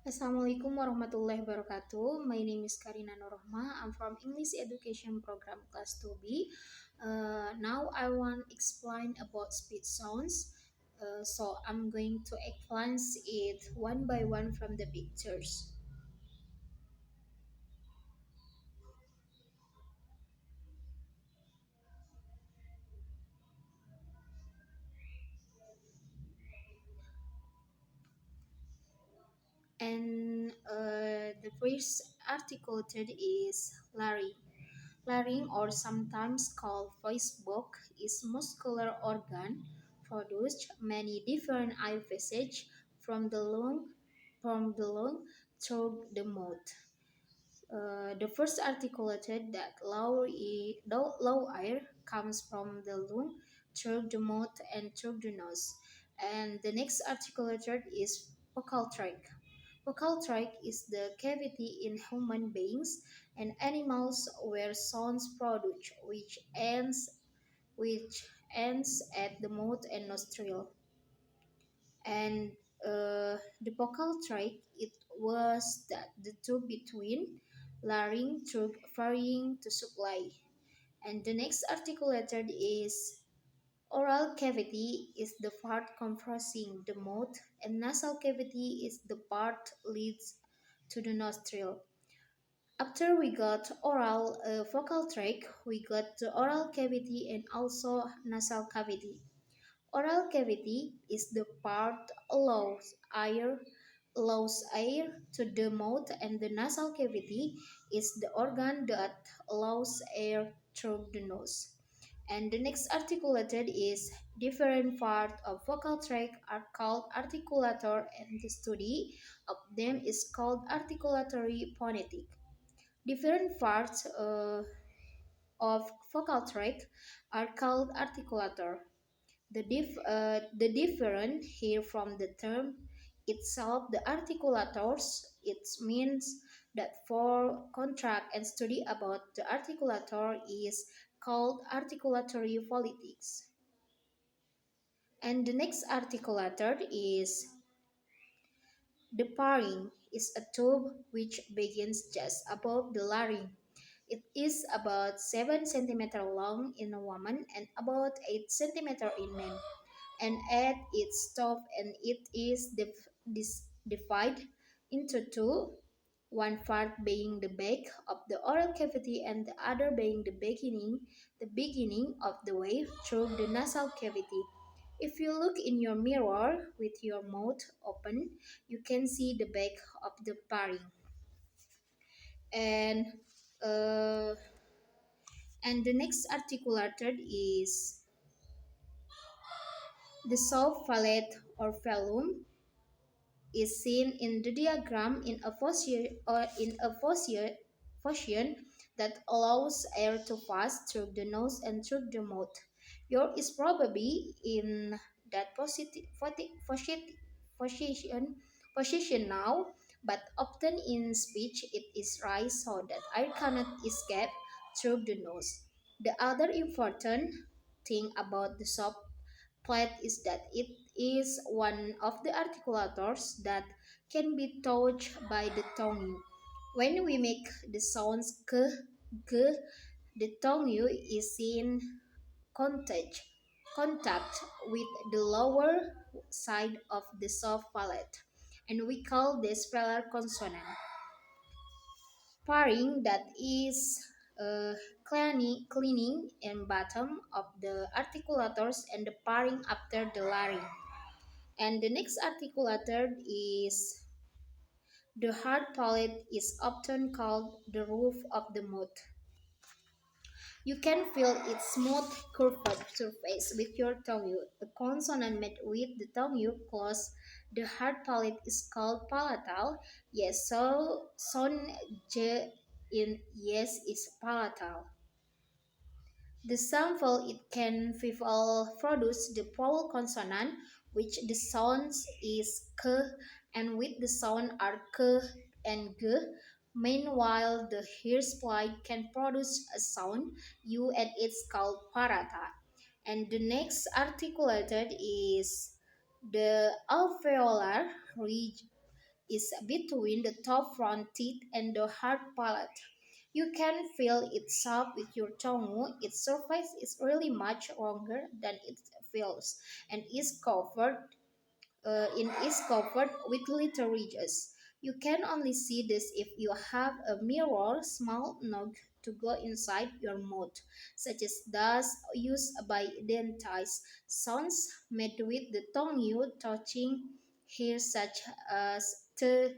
Assalamualaikum warahmatullahi wabarakatuh. My name is Karina Nurrohma. I'm from English Education Program Class 2B. Now I want to explain about speech sounds. So I'm going to explain it one by one from the pictures. And the first articulated is larynx. Larynx, or sometimes called voice box, is muscular organ produced many different air passage from the lung from the lung through the mouth. The first articulated that low air comes from the lung through the mouth and through the nose. And the next articulated is vocal tract. Vocal tract is the cavity in human beings and animals where sounds produced, which ends at the mouth and nostril. And the vocal tract, it was that the tube between larynx through pharynx to supply. And the next articulated is oral cavity is the part comprising the mouth, and nasal cavity is the part leads to the nostril. After we got oral vocal tract, we got the oral cavity and also nasal cavity. Oral cavity is the part allows air to the mouth, and the nasal cavity is the organ that allows air through the nose. And the next articulated is different part of vocal tract are called articulator, and the study of them is called articulatory phonetic. Different parts of vocal tract are called articulator. The different here from the term itself, the articulators, it means that for contract and study about the articulator is called articulatory politics. And the next articulator is the pharynx is a tube which begins just above the larynx. It is about 7 centimeters long in a woman and about 8 centimeters in men. And at its top, and it is divided into two, one part being the back of the oral cavity and the other being the beginning of the way through the nasal cavity. If you look in your mirror with your mouth open, you can see the back of the pharynx. And uh, and the next articulated is the soft palate or velum is seen in the diagram in a fashion that allows air to pass through the nose and through the mouth. Yours is probably in that position, position now, but often in speech it is raised so that air cannot escape through the nose. The other important thing about the soft plate is that it is one of the articulators that can be touched by the tongue. When we make the sounds k, the tongue is in contact, contact with the lower side of the soft palate, and we call this speller consonant. Pairing that is cleaning and bottom of the articulators and the pairing after the larynx. And the next articulator is the hard palate is often called the roof of the mouth. You can feel its smooth curved surface with your tongue. The consonant made with the tongue close the hard palate is called palatal. Yes, so sound J in yes is palatal. The sample it can vowel produce the vowel consonant, which the sounds is k, and with the sound are k and g. Meanwhile, the hair spline can produce a sound u, and it's called parata. And the next articulated is the alveolar ridge. is between the top front teeth and the hard palate. You can feel it soft with your tongue. Its surface is really much longer than it feels and is covered with little ridges. You can only see this if you have a mirror small enough to go inside your mouth, such as those used by dentists. Sounds made with the tongue you touching here, such as t,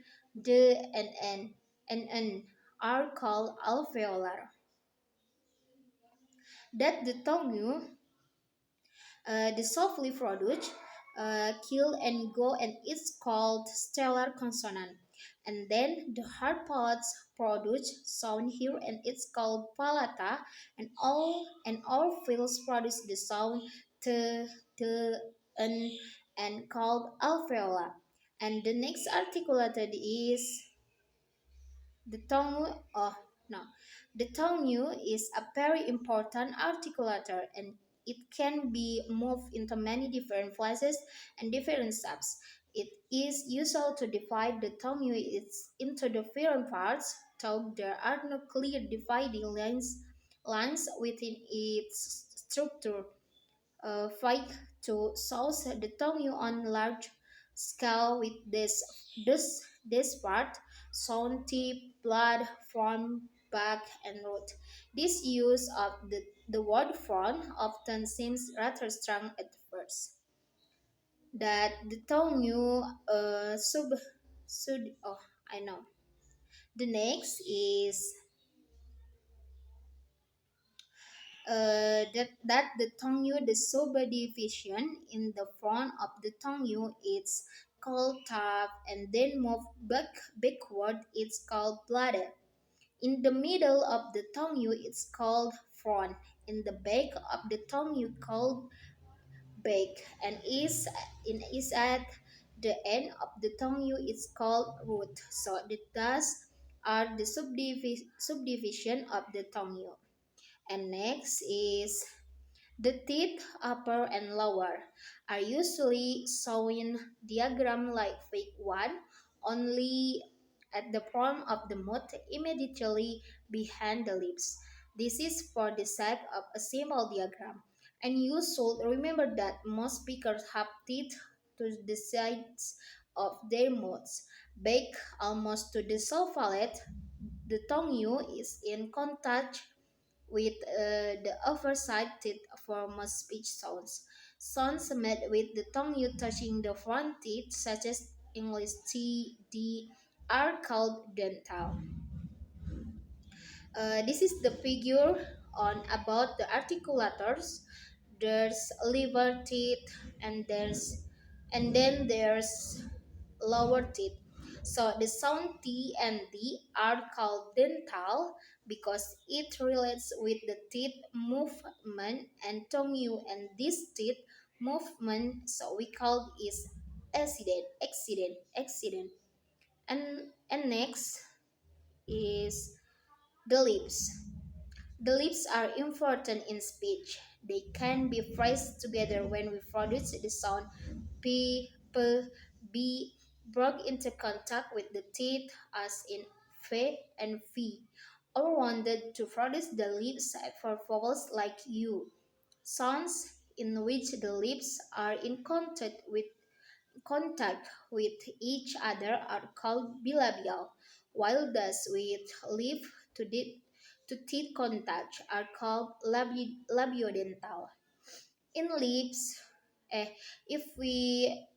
d, and n, are called alveolar. That the tongue the softly produce kill and go and it's called stellar consonant, and then the hard parts produce sound here and it's called palata, and all fields produce the sound t, t, n, and called alveolar. And the next articulated is the tongue, oh no, the tongue is a very important articulator, and it can be moved into many different places and different steps. It is usual to divide the tongue into different parts, though there are no clear dividing lines within its structure. Fight to source the tongue on large scale with this part sound tip blood front back and root. This use of the word front often seems rather strong at first, that the tongue sub oh I know. The next is that the tongue, the subdivision in the front of the tongue, it's called top, and then move backward, it's called bladder. In the middle of the tongue, it's called front. In the back of the tongue, called back, and is at the end of the tongue, it's called root. So the thus are the subdivision of the tongue. And next is the teeth, upper and lower, are usually shown in diagram like Fig 1, only at the front of the mouth immediately behind the lips. This is for the sake of a simple diagram. And you should remember that most speakers have teeth to the sides of their mouths. Back almost to the sofa, the tongue is in contact with the oversized teeth for most speech sounds. Sounds made with the tongue touching the front teeth, such as English T, D, are called dental. This is the figure on about the articulators. There's liver teeth, and then there's lower teeth. So the sound T and D are called dental because it relates with the teeth movement and tongue and this teeth movement. So we call is accident. And next is the lips. The lips are important in speech. They can be phrased together when we produce the sound p, p, b, brought into contact with the teeth as in f and f, or wanted to produce the lips for vowels like u. Sounds in which the lips are in contact with each other are called bilabial, while those with lip to, to teeth contact are called labiodental. In lips, eh, if we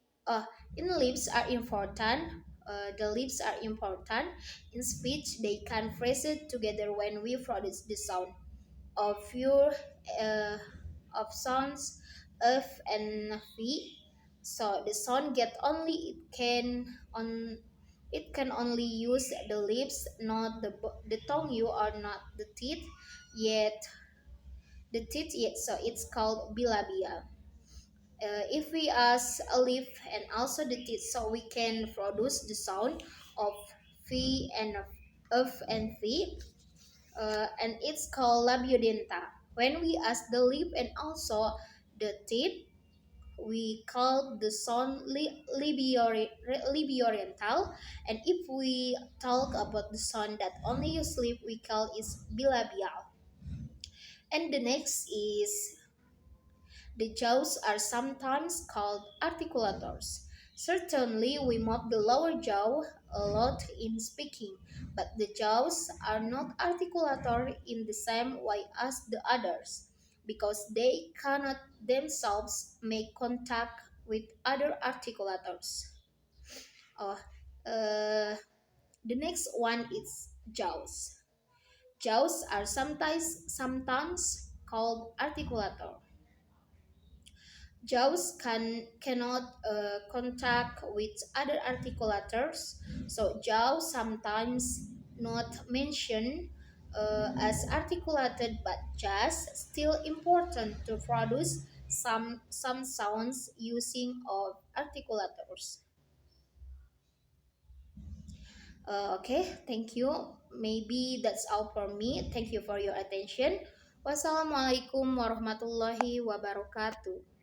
in lips are important. The lips are important in speech. They can phrase it together when we produce the sound of your uh, of sounds of and v. So the sound get only it can only use the lips, not the tongue. You are not the teeth yet. So it's called bilabia. If we ask a lip and also the teeth, so we can produce the sound of v and of and v, and it's called labiodenta. When we ask the lip and also the teeth, we call the sound Libiooriental, and if we talk about the sound that only you sleep, we call it bilabial. And the next is the jaws are sometimes called articulators. Certainly, we move the lower jaw a lot in speaking, but the jaws are not articulator in the same way as the others because they cannot themselves make contact with other articulators. Oh, uh, the next one is jaws. Jaws are sometimes called articulator. Jaws cannot contact with other articulators, so jaws sometimes not mentioned as articulated, but just still important to produce some sounds using of articulators. Okay, thank you. Maybe that's all for me. Thank you for your attention. Wassalamualaikum warahmatullahi wabarakatuh.